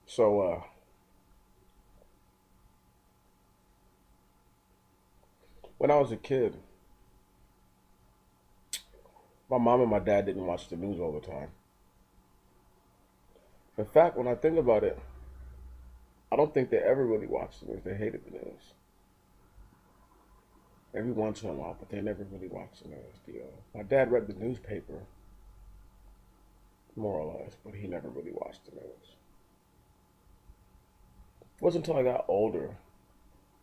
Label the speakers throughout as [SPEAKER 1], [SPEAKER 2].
[SPEAKER 1] So when I was a kid, my mom and my dad didn't watch the news all the time. In fact, when I think about it, I don't think they ever really watched the news. They hated the news. Every once in a while, but they never really watched the news. My dad read the newspaper, more or less, but he never really watched the news. It wasn't until I got older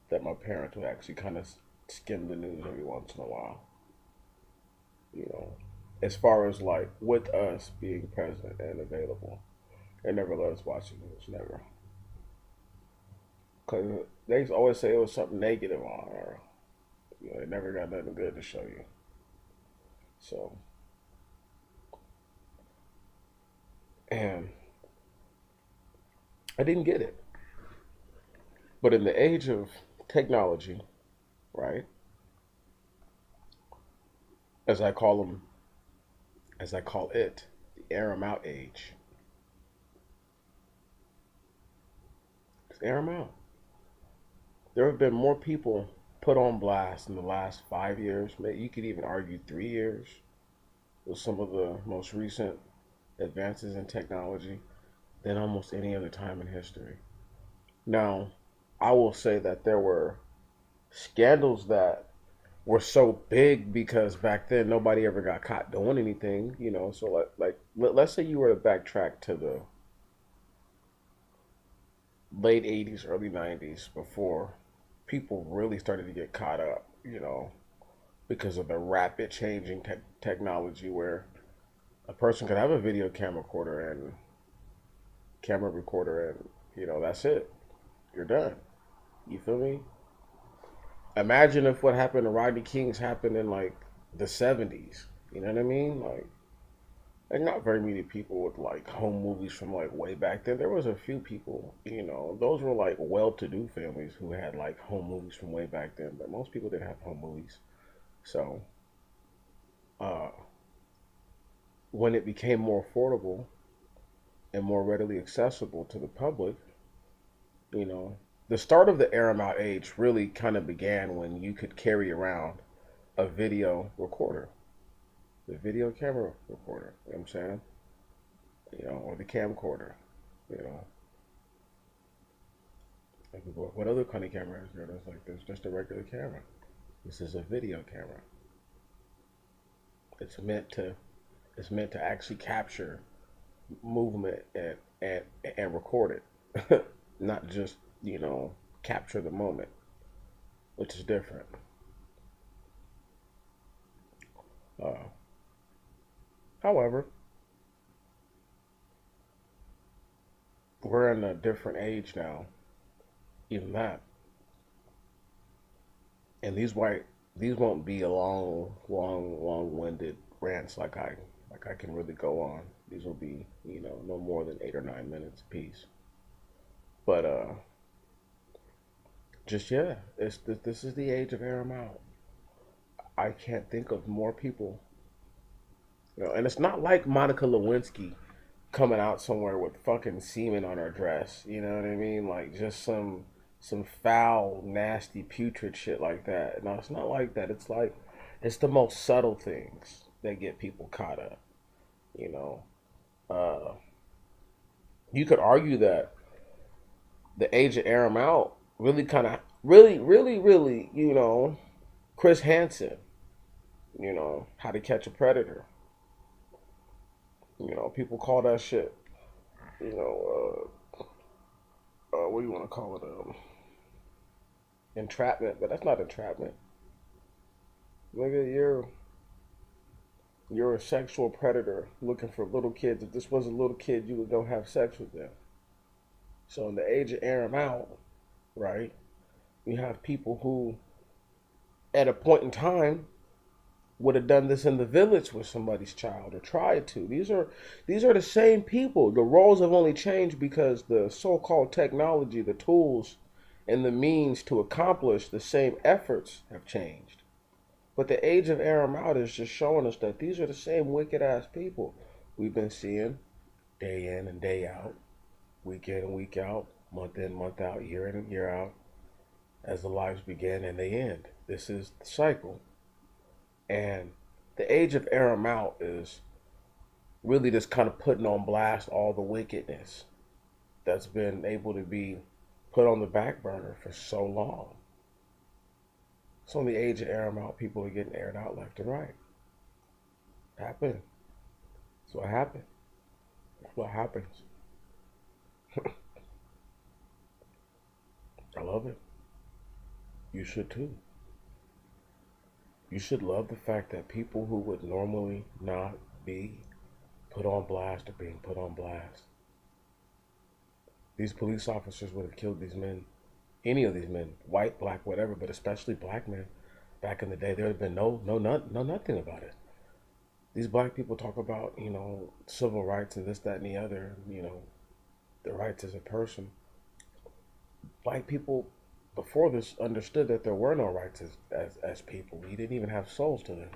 [SPEAKER 1] that my parents would actually kind of skim the news every once in a while. You know, as far as like with us being present and available, they never let us watch the news, never. Because they always say it was something negative on, or they never got nothing good to show you. So, and I didn't get it. But in the age of technology, right, as I call them, as I call it, the air 'em out age, it's air 'em out. There have been more people put on blast in the last 5 years. Maybe you could even argue 3 years with some of the most recent advances in technology than almost any other time in history. Now, I will say that there were scandals that were so big because back then nobody ever got caught doing anything, So let's say you were to backtrack to the late '80s, early '90s before people really started to get caught up, because of the rapid changing technology where a person could have a video camera recorder and that's it. You're done. You feel me? Imagine if what happened to Rodney King's happened in like the '70s. You know what I mean? Like not very many people with like home movies from like way back then. There was a few people, those were like well-to-do families who had like home movies from way back then. But most people didn't have home movies. So uh, when it became more affordable and more readily accessible to the public, you know, the start of the air out age really kind of began when you could carry around a video recorder, the video camera recorder. You know what I'm saying? Or the camcorder. You know, like, what other kind of camera is there? There's just a regular camera. This is a video camera. It's meant to it's meant to actually capture movement and record it, not just capture the moment, which is different. Uh, However, we're in a different age now, even that, and these won't be a long-winded rants like I can really go on. These will be no more than 8 or 9 minutes apiece. But just yeah, this is the age of air 'em out. I can't think of more people, and it's not like Monica Lewinsky coming out somewhere with fucking semen on her dress. You know what I mean? Like just some foul, nasty, putrid shit like that. No, it's not like that. It's the most subtle things that get people caught up. You know, uh, you could argue that the age of air 'em out really kind of really Chris Hansen. How to Catch a Predator. People call that shit. You know, what do you want to call it? Entrapment, but that's not entrapment. Nigga, you're a sexual predator looking for little kids. If this was a little kid, you would go have sex with them. So in the age of air 'em out, right? You have people who, at a point in time, would have done this in the village with somebody's child or tried to. These are the same people. The roles have only changed because the so-called technology, the tools, and the means to accomplish the same efforts have changed. But the age of air 'em out is just showing us that these are the same wicked ass people we've been seeing day in and day out, week in and week out, month in, month out, year in and year out, as the lives begin and they end. This is the cycle. And the age of air out is really just kind of putting on blast all the wickedness that's been able to be put on the back burner for so long. So in the age of air out, people are getting aired out left and right. Happened. That's what happened. That's what happens. I love it. You should too. You should love the fact that people who would normally not be put on blast are being put on blast. These police officers would have killed these men, any of these men, white, black, whatever, but especially black men. Back in the day, there would have been no nothing about it. These black people talk about, civil rights and this, that, and the other, the rights as a person. Black people before this understood that there were no rights as people. We didn't even have souls to live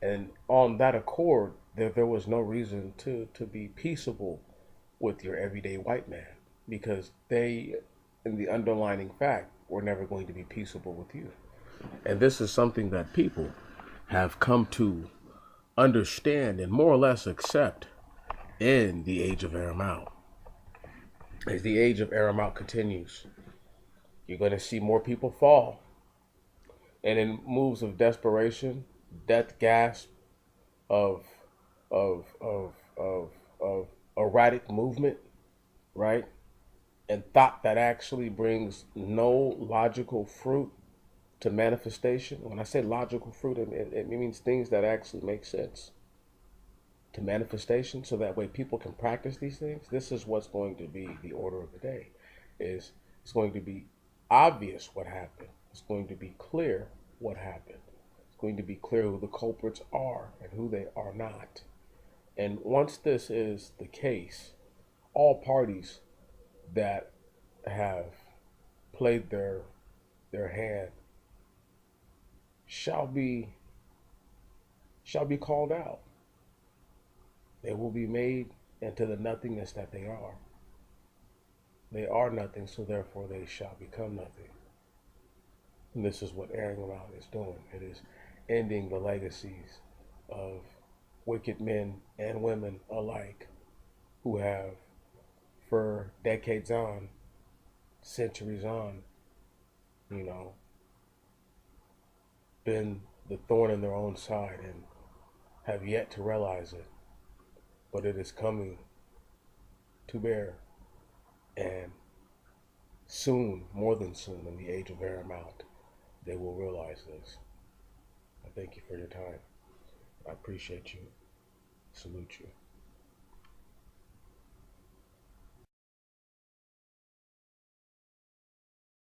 [SPEAKER 1] in. And on that accord, there was no reason to be peaceable with your everyday white man because they, in the underlining fact, were never going to be peaceable with you. And this is something that people have come to understand and more or less accept in the age of Aramount. As the age of Aramount continues, you're going to see more people fall. And in moves of desperation, death gasp, of of erratic movement, right? And thought that actually brings no logical fruit to manifestation. When I say logical fruit, it means things that actually make sense to manifestation, so that way people can practice these things. This is what's going to be the order of the day. Is it's going to be obvious what happened. It's going to be clear what happened. It's going to be clear who the culprits are and who they are not. And once this is the case, all parties that have played their hand shall be called out. They will be made into the nothingness that they are. They are nothing, so therefore they shall become nothing. And this is what airing them out is doing. It is ending the legacies of wicked men and women alike who have, for decades on, centuries on, been the thorn in their own side and have yet to realize it. But it is coming to bear, and soon, more than soon, in the age of Aramount, they will realize this. I thank you for your time. I appreciate you. Salute you.